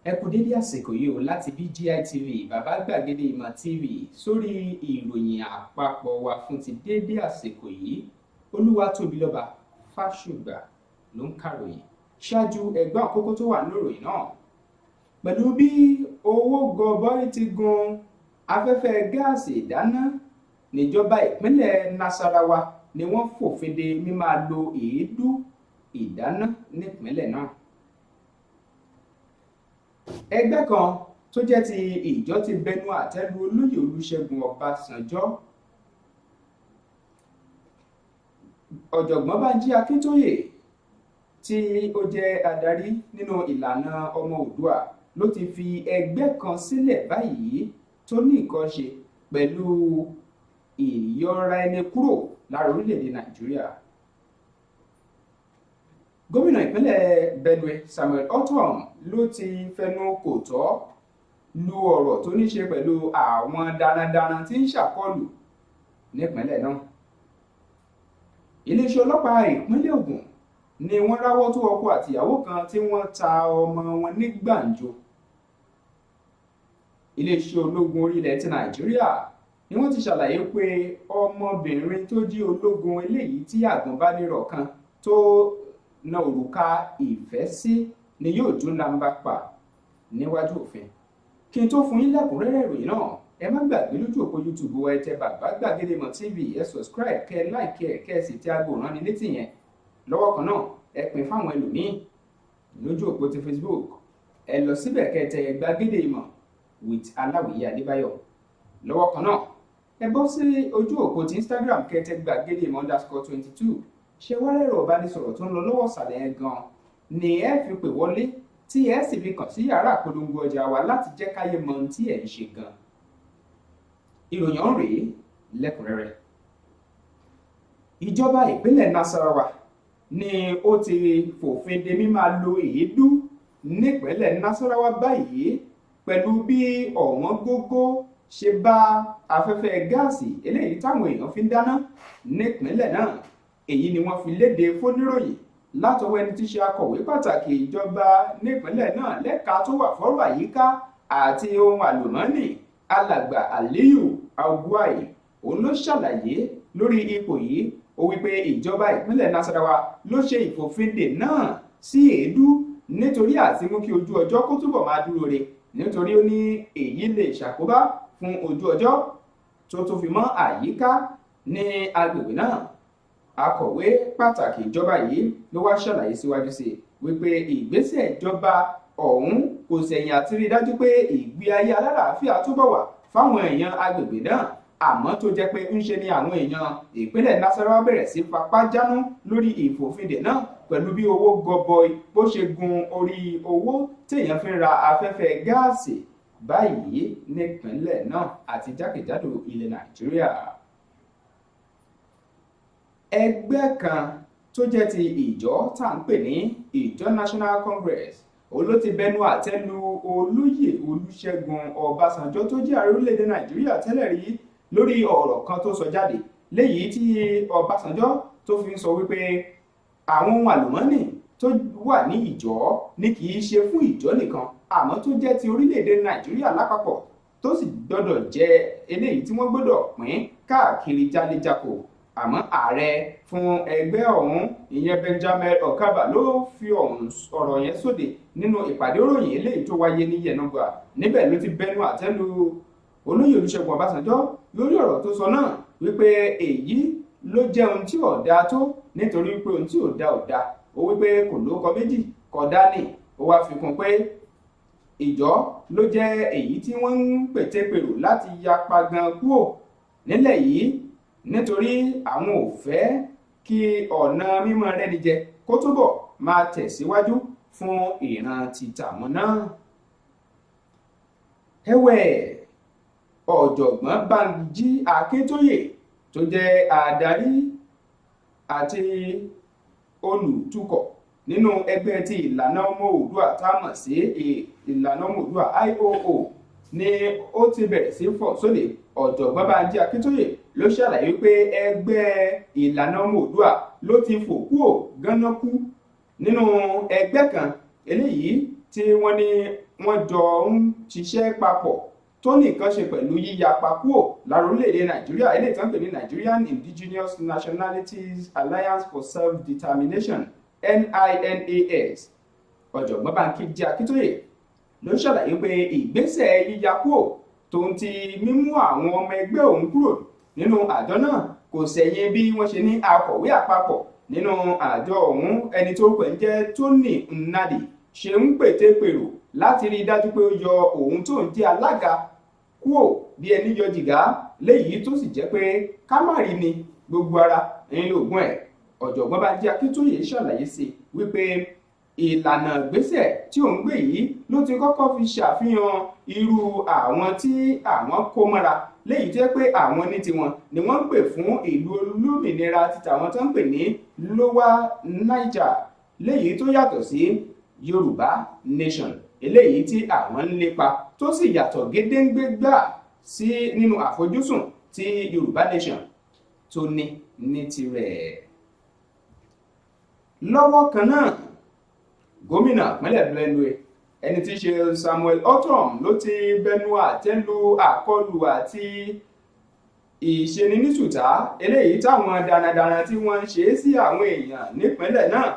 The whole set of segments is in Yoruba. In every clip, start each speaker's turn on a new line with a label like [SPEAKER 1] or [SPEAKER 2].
[SPEAKER 1] ẹ kú dédé àsìkò yìí o láti BGI TV bàbá gbàgede ìmọ̀ TV sórí ìròyìn àpapọ̀ wa fún ti dédé àsìkò yìí Olúwatóbilọ́ba Fásùgbà ló ń kàròyìn ṣáájú ẹgbẹ́ àkókò tó wà níròyìn náà. Pẹ̀lú bí owó gọbọi ti gun afẹ́fẹ́ gáàsì ìdáná níjọba ìpínlẹ̀ Nasarawa ni wọ́n fòfin de mímáa lo èédú ìdáná nípínlẹ̀ náà. Ẹgbẹ́ kan tó jẹ́ ti ìjọ ti bẹnu àtẹ́ lu olóyè Olúṣẹ́gun Ọbásanjọ́. Ọ̀jọ̀gbọ́n Bánjí Akíntóyè tí ó jẹ́ adarí nínú ìlànà ọmọ Oòduà ló ti fi ẹgbẹ́ kan sílẹ̀ báyìí tó ní nǹkan ṣe pẹ̀lú ìyọra ẹni kúrò lára orílẹ̀-èdè Nàìjíríà. Gómìnà ìpínlẹ̀ Benue Samuel Ortom ló ti fẹnu kò tọ́ lu ọ̀rọ̀ tó ní ṣe pẹ̀lú àwọn darandaran tí ń ṣàkọlù nípínlẹ̀ náà. Iléeṣẹ́ ọlọ́pàá ìpínlẹ̀ Ògùn ni wọ́n ráwọ́ tó ọkọ àtìyàwó kan tí wọ́n ta ọmọ wọn ní gbàǹjo. Iléeṣẹ́ ológun orílẹ̀ ti Nàìjíríà ni wọ́n ti ṣàlàyé pé ọmọbìnrin tó jí ológun eléyìí tí àgùnbánirọ̀ kan tó na òrùka ìfẹ́ sí ni yóò jó lamba pa níwájú òfin. Kí n tó fún yín lẹ́kùnrẹ́rẹ́ ìròyìn náà, ẹ má gbàgbé lójú òpó YouTube ẹ tẹ Bàbá Gbàgede Ìmọ̀ TV, ẹ subscribe, kẹ like ẹ kẹ sì tẹ aago ìránnilétí yẹn. Lọ́wọ́ kan náà ẹ pín fáwọn ẹlòmíín. Lójú òpó ti Facebook ẹ lọ síbẹ̀ kẹ tẹ Gbàgede Ìmọ̀ with Aláwìyé Adébáyọ̀. Lọ́wọ́ kan náà ẹ bọ́ sí ojú òpó ti Instagram kẹ tẹ Gbàgede Ìmọ̀ _22. Ṣé wá rẹ̀rọ ìbánisọ̀rọ̀ tó ń lọ lọ́wọ́ ìsàlẹ̀ yẹn gan-an ni ẹ fi pè wọlé tí ẹ sì fi kàn sí yàrá àpolongo ọjà wa láti jẹ́ káyé mọ ohun tí ẹ ń ṣe gan. Ìròyìn ọ̀hún rèé lẹ́kùnrẹ́rẹ́. Ìjọba ìpínlẹ̀ Nasarawa ni ó ti fòfin de mímáa lo èédú nípínlẹ̀ Nasarawa báyìí pẹ̀lú bí ọ̀wọ́n gógó ṣe bá afẹ́fẹ́ gáàsì eléyìí táwọn èèyàn fi ń dáná nípínlẹ̀ náà. Èyí ni wọ́n fi léde fóníròyìn látọwọ́ ẹni tí ṣe akọ̀wé pàtàkì ìjọba nípínlẹ̀ náà lẹ́ka tó wà fọ́rọ̀ àyíká àti ohun àlùmọ́ọ́nì alàgbà Aliyu Augwai. Òun ló ṣàlàyé lórí ipò yìí. Ó wípé ìjọba ìpínlẹ̀ Nasarawa ló ṣe ìfòfindè náà sí èédú nítorí àti mú kí ojú ọjọ́ kó túbọ̀ máa dúró re, nítorí ó ní èyí lè ṣàkóbá fún ojú ọjọ́ tó fi mọ́ àyíká ní agbègbè náà. Akọ̀wé pàtàkì ìjọba yìí ló wá ṣàlàyé síwájú sí wípé ìgbésẹ̀ ìjọba ọ̀hún kò sẹ̀yìn àti rí dájú pé ìgbé ayé alálàáfíà túbọ̀ wà fáwọn èèyàn agbègbè náà, àmọ́ tó jẹ́ pé ńṣe ni àwọn èèyàn ìpínlẹ̀ Nasarawa bẹ̀rẹ̀ sí fapá jánú lórí ìfòfindè náà pẹ̀lú bí owó gọbọi bó ṣe gun orí owó téèyàn fi ń ra afẹ́fẹ́ gáàsì báyìí nípínlẹ̀ náà àti jákèjádò ilẹ̀ Nàìjíríà. Ẹgbẹ́ kan tó jẹ́ ti ìjọ tá à ń pè ní ìjọ National Congress òun ló ti bẹnu àtẹ́ lu olóyè Olúṣẹ́gun Ọbásanjọ́ tó jẹ́ ààrẹ orílẹ̀-èdè Nàìjíríà tẹ́lẹ̀ rí lórí ọ̀rọ̀ kan tó sọ jáde léyìí tí Ọbásanjọ́ tó fi ń sọ wípé àwọn ohun àlùmọ́ọ́nì tó wà ní ìjọ ní kì í ṣe fún ìjọ nìkan àmọ́ tó jẹ́ ti orílẹ̀-èdè Nàìjíríà lápapọ̀ tó sì gbọ́dọ̀ jẹ́ eléyìí tí wọ́n gbọ́dọ̀ pín káàkiri jáléjákò. Àmọ́ ààrẹ fún ẹgbẹ́ ọ̀hún ìyẹn Benjamin Okaba ló fi ọ̀rọ̀ yẹn sóde nínú ìpàdé òròyìn eléyìí tó wáyé ní Yenagoa. Níbẹ̀ ló ti bẹnu àtẹ́ lu olóyè Olúṣẹ́gun Ọbásanjọ́ lórí ọ̀rọ̀ tó sọ náà wípé èyí ló jẹ́ ohun tí ò dáa tó, nítorí pé ohun tí ò dáa ó wípé kò lóko méjì kódà ní. Ó wá fi kún pé ìjọ ló jẹ́ èyí tí wọ́n ń pètèpèrò láti yapa gan kúò nílẹ̀ yìí nítorí àwọn ò fẹ́ kí ọ̀nà mímọ́ rẹ́ni jẹ kó túbọ̀ máa tẹ̀síwájú fún ìran títà wọn náà. Ẹ̀wẹ̀, ọ̀jọ̀gbọ́n Bánjí Akíntóyè tó jẹ́ adarí àti olùtukọ̀ nínú ẹgbẹ́ ti ìlànà ọmọ Oòduà tá a mọ̀ sí ìlànà ọmọ Oòduà IOO ni ó ti bẹ̀rẹ̀ sí fọ̀ sólè. Ọ̀jọ̀gbọ́n Bánjí Akíntóyè ló ṣàlàyé pé ẹgbẹ́ ìlànà ọmọ Oòduà ló ti fò kúò gánákú nínú ẹgbẹ́ kan eléyìí tí wọ́n ní wọ́n jọ ń ṣiṣẹ́ papọ̀ tó ní nǹkan ṣe pẹ̀lú yíyapa kúrò lára orílẹ̀-èdè Nàìjíríà eléyìí tán pè ní Nigerian Indigenous Nationalities Alliance for Self-Determination NINAS. Ọ̀jọ̀gbọ́n Bánkíjí Akíntóyè ló ṣàlàyé pé ìgbésẹ̀ yíya kúrò tó ń ti mímú àwọn ọmọ ẹgbẹ́ òun kúrò nínú àjọ náà kò ṣẹ̀yìn bí wọ́n ṣe ní akọ̀wé àpapọ̀ nínú àjọ ọ̀hún ẹni tó pẹ̀ ń jẹ́ Tony Nnadi ṣe ń pètèpèrò láti rí i dájú pé ó yọ òun tó ń jẹ́ alága kúrò bí ẹni yọ jìgá léyìí tó sì jẹ́ pé kámárì ni gbogbo ara ń lo ògùn ẹ̀. Ọ̀jọ̀gbọ́n Bánjí Akíntóyè ṣàlàyé sí wípé ìlànà ìgbésẹ̀ tí òun gbé yìí ló ti kọ́kọ́ fi ṣàfihàn irú àwọn tí àwọn kó mọ́ra léyìí jẹ́ pé àwọn ní tiwọn ni wọ́n ń pè fún ìlú olómìnira títà àwọn tó ń pè ní Lower Niger léyìí tó yàtọ̀ sí Yorùbá Nation eléyìí tí àwọn ń lépa tó sì yàtọ̀ gédéǹgbé gbà sí nínú àfojúsùn tí Yorùbá Nation tó ní tirẹ̀. Lọ́wọ́ kan náà gómìnà ìpínlẹ̀ Benue ẹni tí í ṣe Samuel Ortom ló ti bẹnu àtẹ́ lu àkọlù àti ìṣeniníṣùtá eléyìí táwọn darandaran tí wọ́n ń ṣe sí àwọn èèyàn nípínlẹ̀ náà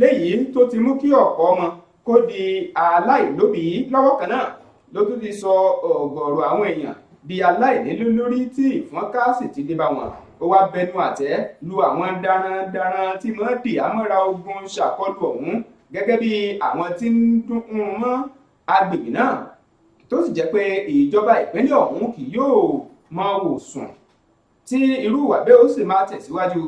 [SPEAKER 1] léyìí tó ti mú kí ọ̀pọ̀ ọmọ kó di aláìlóbìí. Lọ́wọ́ kan náà ló tún ti sọ ọ̀gọ̀ọ̀rọ̀ àwọn èèyàn di aláìnílé lórí tí ìfọ́nká sì ti dé bá wọn. Ó wá bẹnu àtẹ́ lu àwọn darandaran tí wọ́n dì àmọ́ra ogun ṣàkọlù ọ̀hún gẹ́gẹ́ bí àwọn tí ń dún mọ́ agbègbè náà tó sì jẹ́ pé ìjọba ìpínlẹ̀ ọ̀hún kì yóò mọ wò sùn tí irú ìwà bẹ́ẹ̀ ó sì máa tẹ̀síwájú.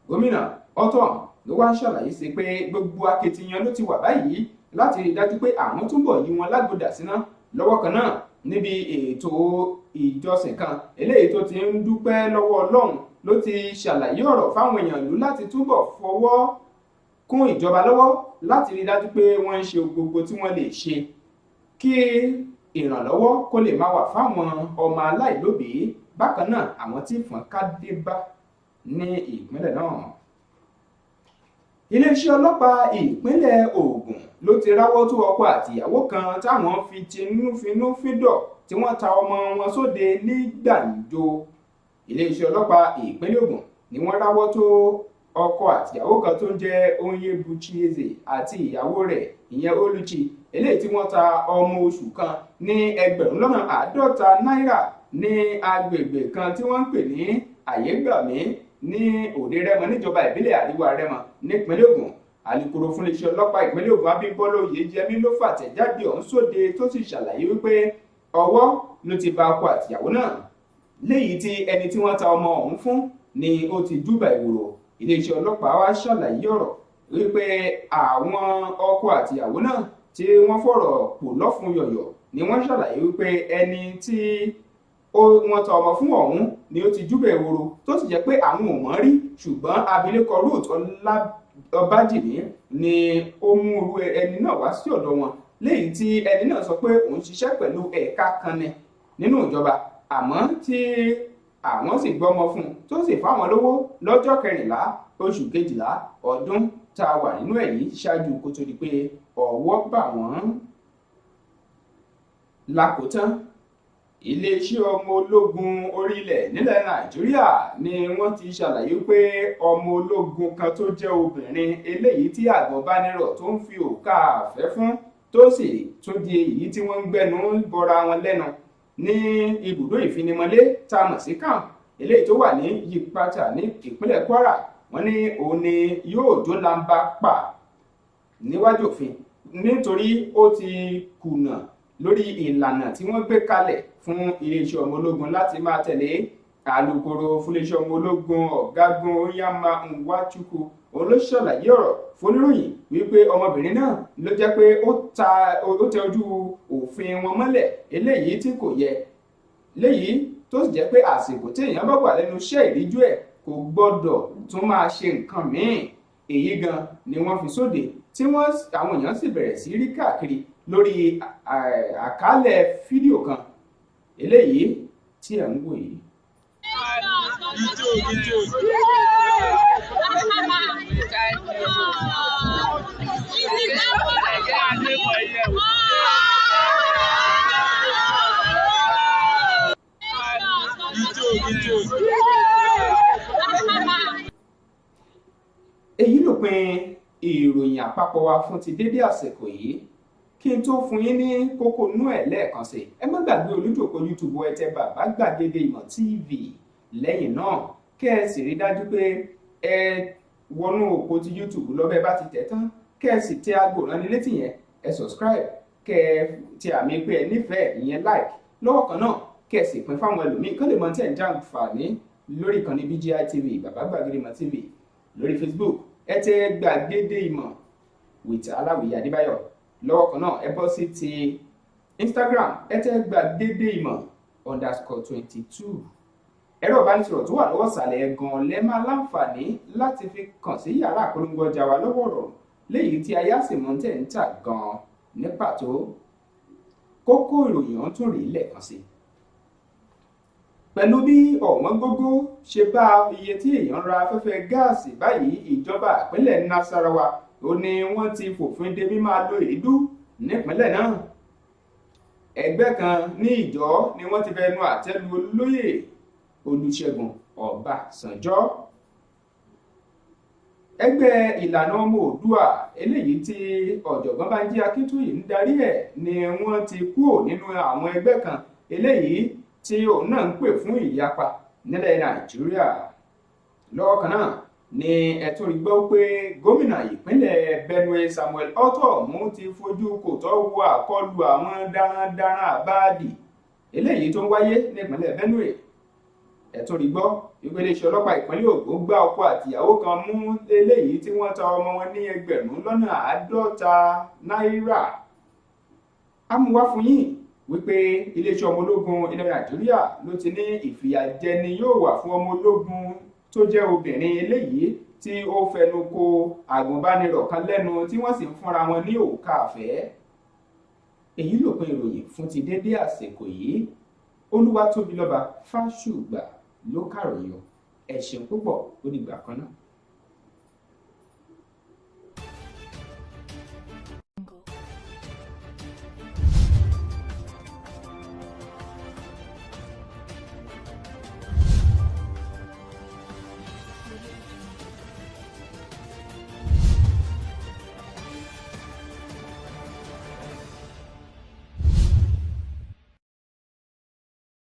[SPEAKER 1] Gómìnà Ortom ló wá ń ṣàlàyé sí pé gbogbo akitiyan ló ti wà báyìí láti rí i dájú pé àwọn túbọ̀ yí wọn lágbódà síná. Lọ́wọ́ kan náà níbi ètò ìjọsìn kan eléyìí tó ti ń dúpẹ́ lọ́wọ́ Ọlọ́run ló ti ṣàlàyé ọ̀rọ̀ fáwọn èèyàn ìlú láti túbọ̀ fọwọ́ kún ìjọba lọ́wọ́ láti rí dájú pé wọ́n ń ṣe gbogbo tí wọ́n lè ṣe kí ìrànlọ́wọ́ kó lè máa wà fáwọn ọmọ aláìlóbìí. Bákan náà àwọn tí ìfọ́nká dé bá ní ìpínlẹ̀ náà. Iléeṣẹ́ ọlọ́pàá ìpínlẹ̀ Ògùn ló ti ráwọ́ tó ọkọ àtìyàwó kan táwọn fi tinúfinú fídọ̀ tí wọ́n ta ọmọ wọn sóde ní Gbàǹjo. Iléeṣẹ́ ọlọ́pàá ìpínlẹ̀ Ògùn ni wọ́n ráwọ́ tó ọkọ àtìyàwó kan tó ń jẹ́ Onyebuchi Eze àti ìyàwó rẹ̀ ìyẹn Oluchi eléyìí tí wọ́n ta ọmọ oṣù kan ní $50,000 ní agbègbè kan tí wọ́n ń pè ní Àyégbàmí ní Òde Rẹ́mọ níjọba ìbílẹ̀ Àríwá Rẹ́mọ nípínlẹ̀ Ògùn. Alukoro fún iléeṣẹ́ ọlọ́pàá ìpínlẹ̀ Ògùn Abímbọ́lá Oyèyẹmí ló fàtẹ̀jáde ọ̀hún sóde tó sì ṣàlàyé wípé ọwọ́ ló ti bá ọkọ àtìyàwó náà léyìí tí ẹni tí wọ́n ta ọmọ ọ̀hún fún ni ó ti júbà ìwòrò. Iléeṣẹ́ ọlọ́pàá wá ṣàlàyé ọ̀rọ̀ wípé àwọn ọkọ àtìyàwó náà tí wọ́n fọ̀rọ̀ pò lọ́fun yọ̀yọ̀ ni wọ́n ṣàlàyé wípé ẹni tí wọ́n ta ọmọ fún ọ̀hún ni ó ti júbà ìwòrò tó sì jẹ́ pé àwọn ò mọ̀ rí ṣùgbọ́n abilékọ Ruth Ọbájìmí ni ó mú irú ẹni náà wá sí ọ̀dọ̀ wọn léyìí tí ẹni náà sọ pé òun ṣiṣẹ́ pẹ̀lú ẹ̀ka kan nínú ìjọba àmọ́ tí àwọn sì gbọ́mọ fún un tó sì fáwọn lówó lọ́jọ́ 14 oṣù 12 ọdún tá a wà nínú ẹ̀ yìí ṣáájú kó tó di pé ọwọ́ bà wọ́n. Lákòótán iléeṣẹ́ ọmọ ológun orílẹ̀ nílẹ̀ Nàìjíríà ni wọ́n ti ṣàlàyé pé ọmọ ológun kan tó jẹ́ obìnrin eléyìí tí àgùnbánirọ̀ tó ń fi òkà àfẹ́ fún tó sì tún di èyí tí wọ́n ń gbẹnu bọra wọn lẹ́nu ní ibùdó ìfinimọ̀lé tá a mọ̀ sí camp eléyìí tó wà ní Yípatà ní ìpínlẹ̀ Kwara. Wọ́n ní òun ni yóò jó lamba pa níwájú òfin nítorí ó ti kùnà lórí ìlànà tí wọ́n gbé kalẹ̀ fún iléeṣẹ́ ọmọ ológun láti máa tẹ̀lé. Alukoro fún iléeṣẹ́ ọmọ ológun Ọ̀gágun Onyema Nwachukwu òun ló ṣàlàyé ọ̀rọ̀ fóníròyìn wípé ọmọbìnrin náà ló jẹ́ pé ó tẹ ojú òfin wọn mọ́lẹ̀ eléyìí tí kò yẹ léyìí tó sì jẹ́ pé àsìkò tí èèyàn bá wà lẹ́nu iṣẹ́ ìríjú ẹ̀ kò gbọ́dọ̀ tún máa ṣe nǹkan míì. Èyí gan ni wọ́n fi sóde tí àwọn èèyàn sì bẹ̀rẹ̀ sí rí káàkiri lórí àkálẹ̀ fídíò kan eléyìí tí ẹ̀ ń wò yìí.
[SPEAKER 2] Video.
[SPEAKER 1] èyí lópin ìròyìn àpapọ̀ wa fún ti dédé àsìkò yìí. Kí n tó fún yín ní kókó inú ẹ̀ lẹ́ẹ̀kan sí, ẹ má gbàgbé olójúòpó YouTube ẹ tẹ Bàbá Gbàgede Ìmọ̀ TV. Lẹ́yìn náà kẹ́ ẹ sì rí dájú pé ẹ wọnú òpó ti YouTube lọ́bẹ̀ bá ti tẹ̀ tán, kẹ́ ẹ sì tẹ aago ìránnilétí yẹn, ẹ subscribe, kẹ́ ẹ tẹ àmì pé ẹ nífẹ̀ẹ́ ìyẹn like. Lọ́wọ́ kan náà kẹ́ ẹ sì pín fáwọn ẹlòmíín kán lè mọ tí ẹ̀ ń jàǹfààní lórí ìkànnì BGI TV Bàbá Gbàgede Ìmọ̀ TV. Lórí Facebook ẹ tẹ Gbàgede Ìmọ̀ with Aláwìyé Adébáyọ̀. Lọ́wọ́ kan náà ẹ bọ́ sí ti Instagram ẹ tẹ Gbàgede Ìmọ̀ _22. Ẹ̀rọ ìbánisọ̀rọ̀ tó wà lọ́wọ́ ìsàlẹ̀ gan lẹ́ máa láǹfààní láti fi kàn sí yàrá àpolongo ọjà wa lọ́wọ́ ọ̀rọ̀ léyìí tí aya sì mọ́ tẹ̀ ń tà gan ní pàtó. Kókó ìròyìn ọ̀hún tún rí lẹ́ẹ̀kan sí. Pẹ̀lú bí ọ̀wọ́n gógó ṣe bá iye tí èèyàn ra afẹ́fẹ́ gáàsì báyìí, ìjọba ìpínlẹ̀ Nasarawa ó ní wọ́n ti fòfin de mímáa lo èédú nípínlẹ̀ náà. Ẹgbẹ́ kan ní Ìjọ́ ni wọ́n ti fẹnu àtẹ́ lu olóyè Olúṣẹ́gun Ọbásanjọ́. Ẹgbẹ́ ìlànà ọmọ Oòduà eléyìí tí ọ̀jọ̀gbọ́n Bánjí Akíntóyè ń darí ẹ̀ ni wọ́n ti kúrò nínú àwọn ẹgbẹ́ kan eléyìí tí òun náà ń pè fún ìyapa nílẹ̀ Nàìjíríà. Lọ́wọ́ kan náà ni ẹ̀tún rí gbọ́ pé gómìnà ìpínlẹ̀ Benue Samuel Ortom ti fojú kò tọ́ wo àkọlù àwọn darandaran àbáàdì eléyìí tó ń wáyé nípínlẹ̀ Benue. Ẹ̀tún rí gbọ́ iléeṣẹ́ ọlọ́pàá ìpínlẹ̀ Ògùn gbá ọkọ àtìyàwó kan mú eléyìí tí wọ́n ta ọmọ wọn ní $50,000 náírà. Amúwá fún yín wípé iléeṣẹ́ ọmọ ológun ilẹ̀ Nàìjíríà ló ti ní ìfìyàjẹni yóò wà fún ọmọ ológun tó jẹ́ obìnrin eléyìí tí ó fẹnu kò àgùnbánirọ̀ kan lẹ́nu tí wọ́n sì ń fúnra wọn ní òkà àfẹ́. Èyí lópin ìròyìn fún ti dédé àsìkò yìí. Olúwatóbilọ́ba Fásùgbà ló kàròyìn. Ẹ ṣeun púpọ̀, ó dìgbà kan náà.